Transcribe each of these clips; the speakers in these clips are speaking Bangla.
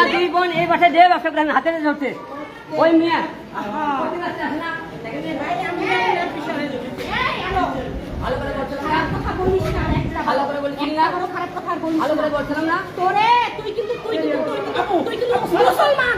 দুই বোন এই বাসায় দিয়ে ব্যবসা করে হাতে ধরছে ওই মেয়ে ভালো করে বলছিলাম না খারাপ কথা ভালো করে বলছিলাম না তোরে তুই কিন্তু মুসলমান মুসলমান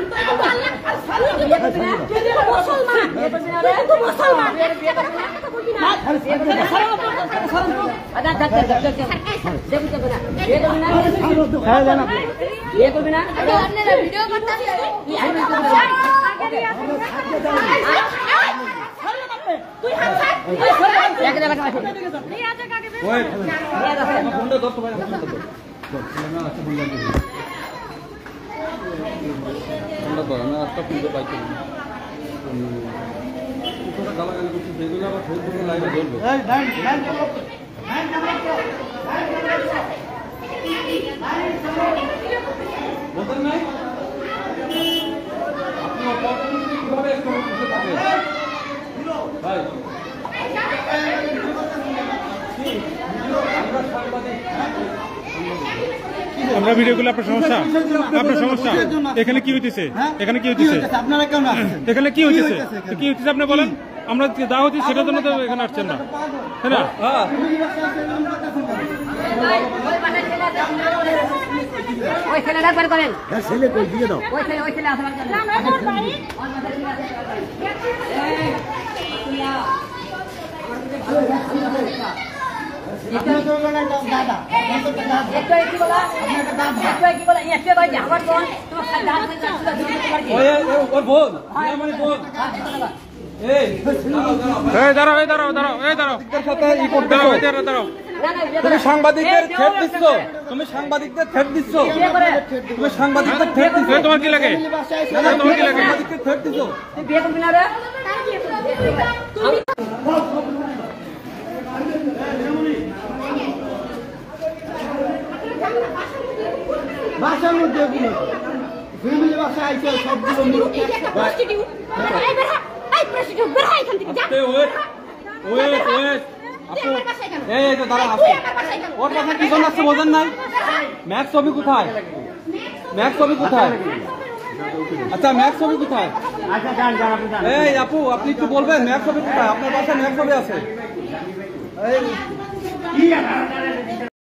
আমরা ভিডিওগুলো আপনার সমস্যা এখানে কি হইতেছে আপনারা কেন এখানে কি হইতেছে আপনি বলেন আমরা যা হচ্ছে সেটার জন্য তো এখানে আসছেন না তাই না ওই ছেলেটা বের করেন ছেলে কই দিয়ে দাও ওই ছেলে আসবার জন্য তুমি সাংবাদিকদের থ্রেট দিচ্ছ তোমার কি লাগে সাংবাদিকদের থ্রেট দিচ্ছ বাসার মধ্যে ফ্যামিলি বাসা আইছে সবগুলো ওর বাসার পিছন আসছে বোঝেন নাই ম্যাক্স ছবি কোথায় আচ্ছা ম্যাক্স ছবি কোথায় এই আপু আপনি একটু বলবেন ম্যাক্স ছবি কোথায় আপনার বাসায় ম্যাক্স ছবি আছে